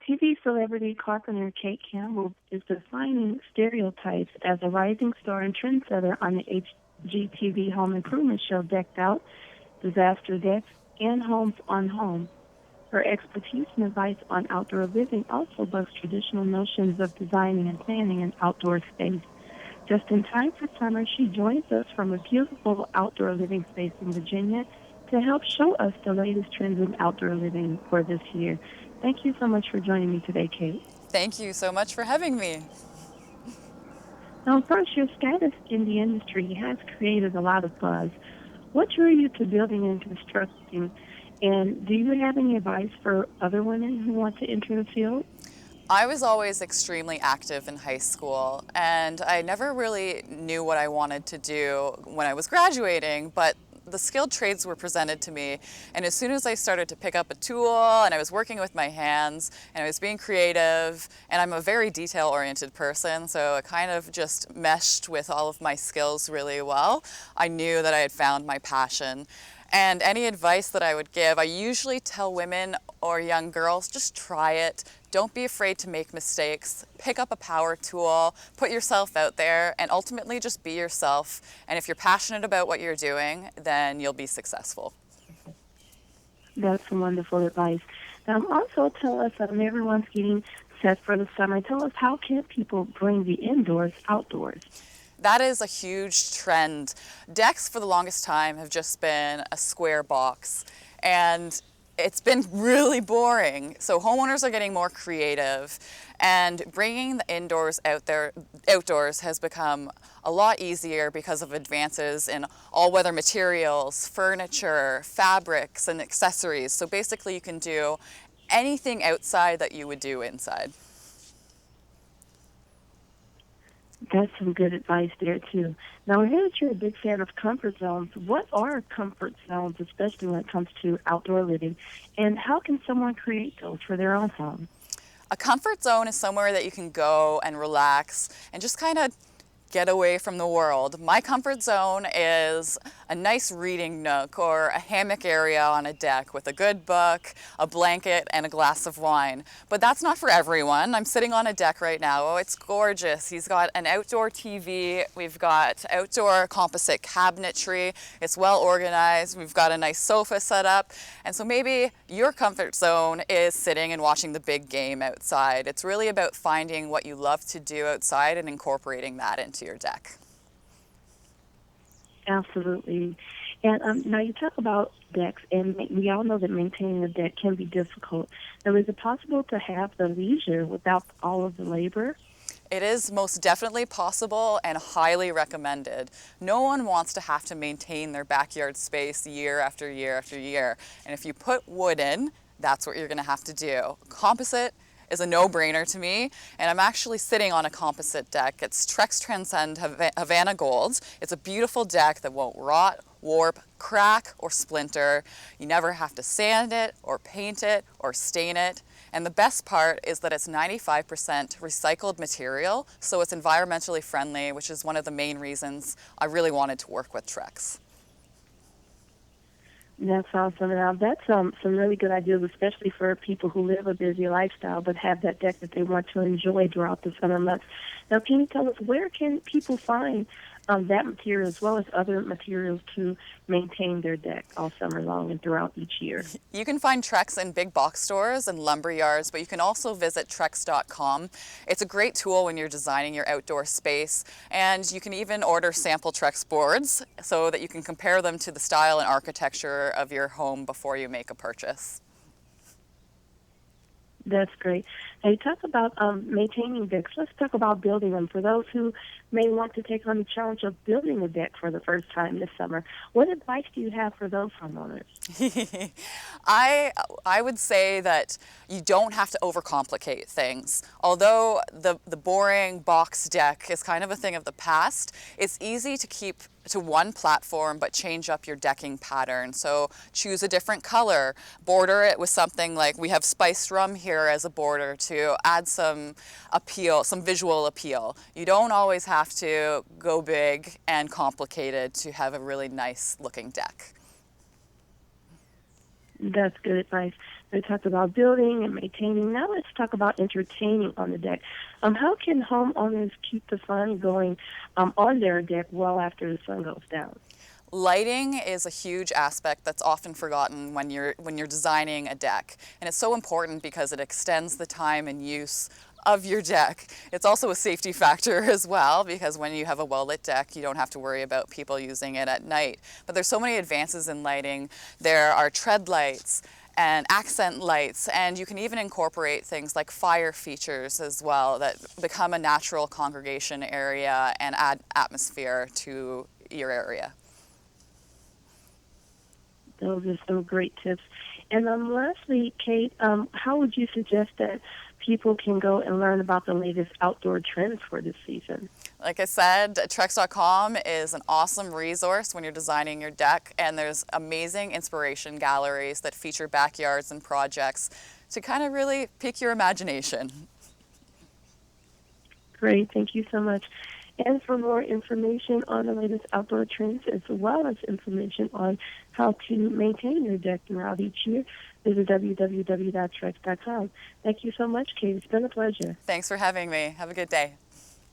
TV celebrity carpenter Kate Campbell is defining stereotypes as a rising star and trendsetter on the HGTV home improvement show Decked Out, Disaster Decks, and Homes on Home. Her expertise and advice on outdoor living also bucks traditional notions of designing and planning an outdoor space. Just in time for summer, she joins us from a beautiful outdoor living space in Virginia to help show us the latest trends in outdoor living for this year. Thank you so much for joining me today, Kate. Thank you so much for having me. Now, first, your status in the industry has created a lot of buzz. What drew you to building and constructing? And do you have any advice for other women who want to enter the field? I was always extremely active in high school, and I never really knew what I wanted to do when I was graduating, but the skilled trades were presented to me, and as soon as I started to pick up a tool and I was working with my hands and I was being creative, and I'm a very detail-oriented person, so it kind of just meshed with all of my skills really well. I knew that I had found my passion. And any advice that I would give, I usually tell women or young girls, just try it. Don't be afraid to make mistakes. Pick up a power tool, put yourself out there, and ultimately just be yourself. And if you're passionate about what you're doing, then you'll be successful. That's some wonderful advice. Also tell us, everyone's getting set for the summer. Tell us, how can people bring the indoors outdoors? That is a huge trend. Decks for the longest time have just been a square box, and it's been really boring. So homeowners are getting more creative, and bringing the indoors outdoors has become a lot easier because of advances in all-weather materials, furniture, fabrics, and accessories. So basically you can do anything outside that you would do inside. That's some good advice there, too. Now, I hear that you're a big fan of comfort zones. What are comfort zones, especially when it comes to outdoor living, and how can someone create those for their own home? A comfort zone is somewhere that you can go and relax and just kind of get away from the world. My comfort zone is a nice reading nook or a hammock area on a deck with a good book, a blanket, and a glass of wine. But that's not for everyone. I'm sitting on a deck right now. Oh, it's gorgeous. He's got an outdoor TV. We've got outdoor composite cabinetry. It's well organized. We've got a nice sofa set up. And so maybe your comfort zone is sitting and watching the big game outside. It's really about finding what you love to do outside and incorporating that into your deck. Absolutely. And now you talk about decks, and we all know that maintaining a deck can be difficult. Now, is it possible to have the leisure without all of the labor? It is most definitely possible and highly recommended. No one wants to have to maintain their backyard space year after year after year. And if you put wood in, that's what you're going to have to do. Composite is a no-brainer to me, and I'm actually sitting on a composite deck. It's Trex Transcend Havana Gold. It's a beautiful deck that won't rot, warp, crack, or splinter. You never have to sand it or paint it or stain it. And the best part is that it's 95% recycled material, so it's environmentally friendly, which is one of the main reasons I really wanted to work with Trex. That's awesome. Now, that's some really good ideas, especially for people who live a busy lifestyle but have that deck that they want to enjoy throughout the summer months. Now, can you tell us, where can people find that material as well as other materials to maintain their deck all summer long and throughout each year? You can find Trex in big box stores and lumber yards, but you can also visit Trex.com. It's a great tool when you're designing your outdoor space, and you can even order sample Trex boards so that you can compare them to the style and architecture of your home before you make a purchase. That's great. Now, you talk about maintaining decks. Let's talk about building them. For those who may want to take on the challenge of building a deck for the first time this summer, what advice do you have for those homeowners? I would say that you don't have to overcomplicate things. Although the boring box deck is kind of a thing of the past, it's easy to keep to one platform but change up your decking pattern. So choose a different color, border it with something like we have spiced rum here as a border to add some appeal, some visual appeal. You don't always have to go big and complicated to have a really nice looking deck. That's good advice. We talked about building and maintaining. Now let's talk about entertaining on the deck. How can homeowners keep the fun going on their deck well after the sun goes down? Lighting is a huge aspect that's often forgotten when you're designing a deck. And it's so important because it extends the time and use of your deck. It's also a safety factor as well, because when you have a well-lit deck, you don't have to worry about people using it at night. But there's so many advances in lighting. There are tread lights and accent lights, and you can even incorporate things like fire features as well that become a natural congregation area and add atmosphere to your area. Those are some great tips. And lastly, Kate, how would you suggest that people can go and learn about the latest outdoor trends for this season? Like I said, Trex.com is an awesome resource when you're designing your deck, and there's amazing inspiration galleries that feature backyards and projects to kind of really pique your imagination. Great, thank you so much. And for more information on the latest outdoor trends, as well as information on how to maintain your deck throughout each year, visit www.trex.com. Thank you so much, Kate. It's been a pleasure. Thanks for having me. Have a good day.